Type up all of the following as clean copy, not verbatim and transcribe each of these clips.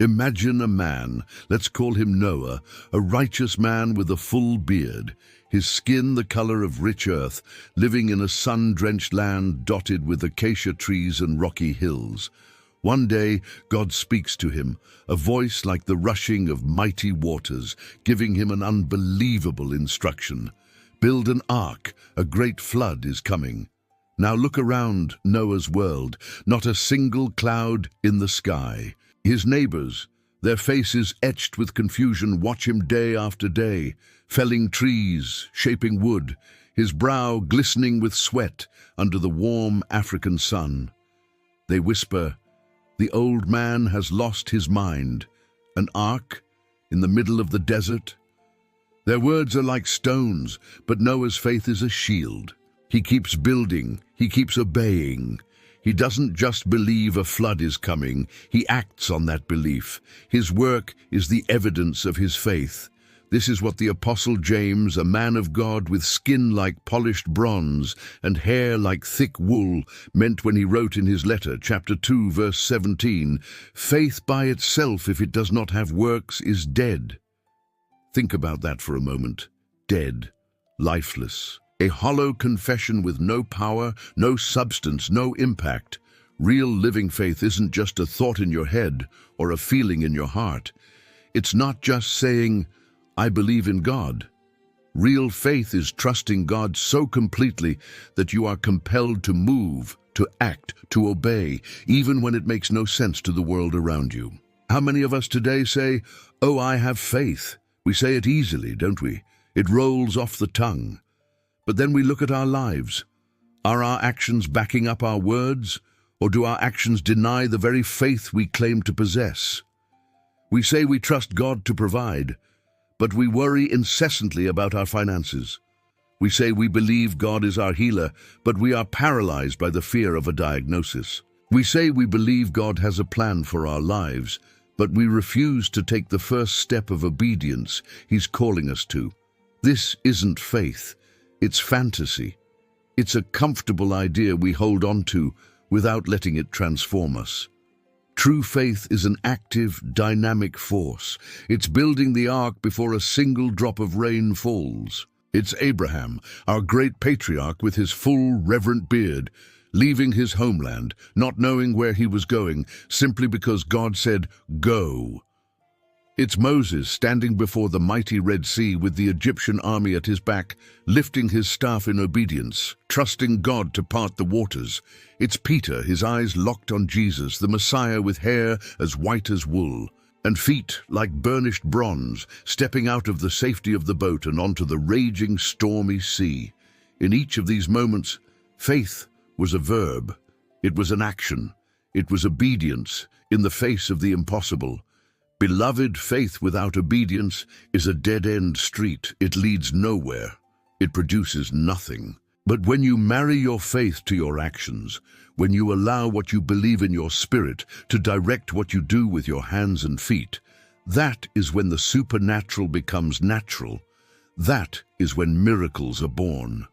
Imagine a man, let's call him Noah, a righteous man with a full beard, his skin the color of rich earth, living in a sun-drenched land dotted with acacia trees and rocky hills. One day, God speaks to him, a voice like the rushing of mighty waters, giving him an unbelievable instruction. Build an ark, a great flood is coming. Now look around Noah's world, not a single cloud in the sky. His neighbors, their faces etched with confusion, watch him day after day, felling trees, shaping wood, his brow glistening with sweat under the warm African sun. They whisper, "The old man has lost his mind. An ark in the middle of the desert?" Their words are like stones, but Noah's faith is a shield. He keeps building, he keeps obeying. He doesn't just believe a flood is coming, he acts on that belief. His work is the evidence of his faith. This is what the Apostle James, a man of God with skin like polished bronze and hair like thick wool, meant when he wrote in his letter, chapter 2, verse 17, "Faith by itself, if it does not have works, is dead." Think about that for a moment. Dead, lifeless. A hollow confession with no power, no substance, no impact. Real living faith isn't just a thought in your head or a feeling in your heart. It's not just saying, "I believe in God." Real faith is trusting God so completely that you are compelled to move, to act, to obey, even when it makes no sense to the world around you. How many of us today say, "Oh, I have faith"? We say it easily, don't we? It rolls off the tongue. But then we look at our lives. Are our actions backing up our words, or do our actions deny the very faith we claim to possess? We say we trust God to provide, but we worry incessantly about our finances. We say we believe God is our healer, but we are paralyzed by the fear of a diagnosis. We say we believe God has a plan for our lives, but we refuse to take the first step of obedience He's calling us to. This isn't faith. It's fantasy. It's a comfortable idea we hold on to without letting it transform us. True faith is an active, dynamic force. It's building the ark before a single drop of rain falls. It's Abraham, our great patriarch with his full, reverent beard, leaving his homeland, not knowing where he was going, simply because God said, "Go." It's Moses standing before the mighty Red Sea with the Egyptian army at his back, lifting his staff in obedience, trusting God to part the waters. It's Peter, his eyes locked on Jesus, the Messiah with hair as white as wool, and feet like burnished bronze, stepping out of the safety of the boat and onto the raging, stormy sea. In each of these moments, faith was a verb. It was an action. It was obedience in the face of the impossible. Beloved, faith without obedience is a dead-end street. It leads nowhere. It produces nothing. But when you marry your faith to your actions, when you allow what you believe in your spirit to direct what you do with your hands and feet, that is when the supernatural becomes natural. That is when miracles are born.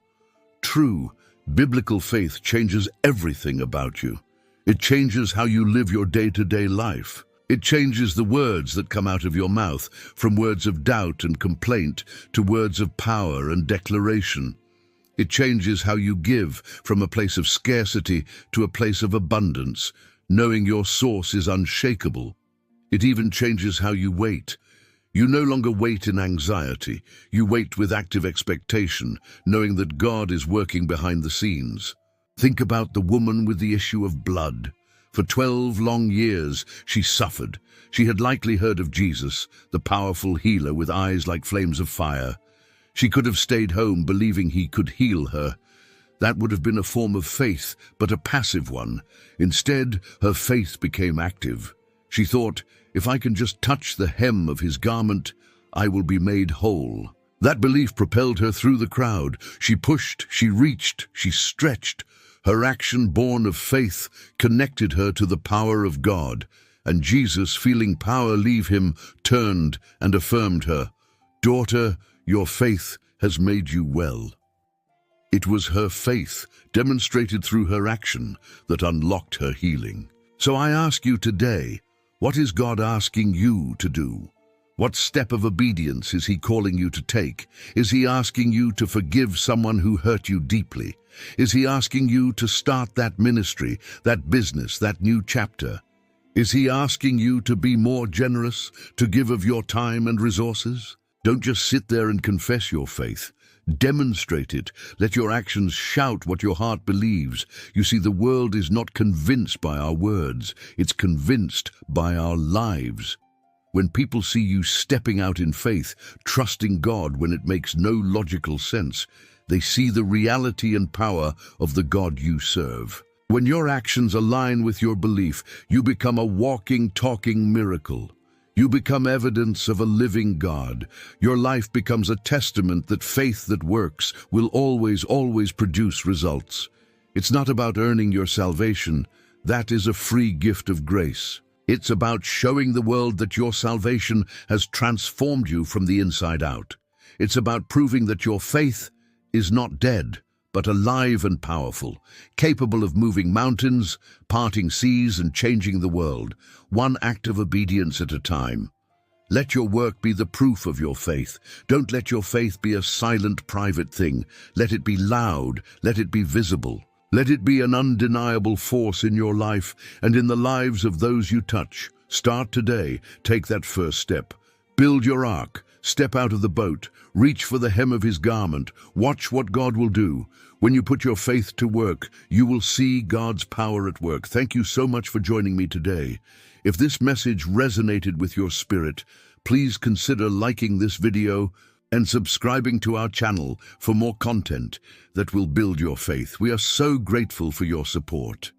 True, biblical faith changes everything about you. It changes how you live your day-to-day life. It changes the words that come out of your mouth, from words of doubt and complaint to words of power and declaration. It changes how you give, from a place of scarcity to a place of abundance, knowing your source is unshakable. It even changes how you wait. You no longer wait in anxiety. You wait with active expectation, knowing that God is working behind the scenes. Think about the woman with the issue of blood. For 12 long years, she suffered. She had likely heard of Jesus, the powerful healer with eyes like flames of fire. She could have stayed home believing he could heal her. That would have been a form of faith, but a passive one. Instead, her faith became active. She thought, if I can just touch the hem of his garment, I will be made whole. That belief propelled her through the crowd. She pushed, she reached, she stretched. Her action, born of faith, connected her to the power of God, and Jesus, feeling power leave him, turned and affirmed her, "Daughter, your faith has made you well." It was her faith, demonstrated through her action, that unlocked her healing. So I ask you today, What is God asking you to do? What step of obedience is He calling you to take? Is He asking you to forgive someone who hurt you deeply? Is He asking you to start that ministry, that business, that new chapter? Is He asking you to be more generous, to give of your time and resources? Don't just sit there and confess your faith. Demonstrate it. Let your actions shout what your heart believes. You see, the world is not convinced by our words. It's convinced by our lives. When people see you stepping out in faith, trusting God when it makes no logical sense, they see the reality and power of the God you serve. When your actions align with your belief, you become a walking, talking miracle. You become evidence of a living God. Your life becomes a testament that faith that works will always produce results. It's not about earning your salvation. That is a free gift of grace. It's about showing the world that your salvation has transformed you from the inside out. It's about proving that your faith is not dead, but alive and powerful, capable of moving mountains, parting seas, and changing the world, one act of obedience at a time. Let your work be the proof of your faith. Don't let your faith be a silent, private thing. Let it be loud. Let it be visible. Let it be an undeniable force in your life and in the lives of those you touch. Start today. Take that first step. Build your ark. Step out of the boat. Reach for the hem of His garment. Watch what God will do. When you put your faith to work, you will see God's power at work. Thank you so much for joining me today. If this message resonated with your spirit, please consider liking this video and subscribing to our channel for more content that will build your faith. We are so grateful for your support.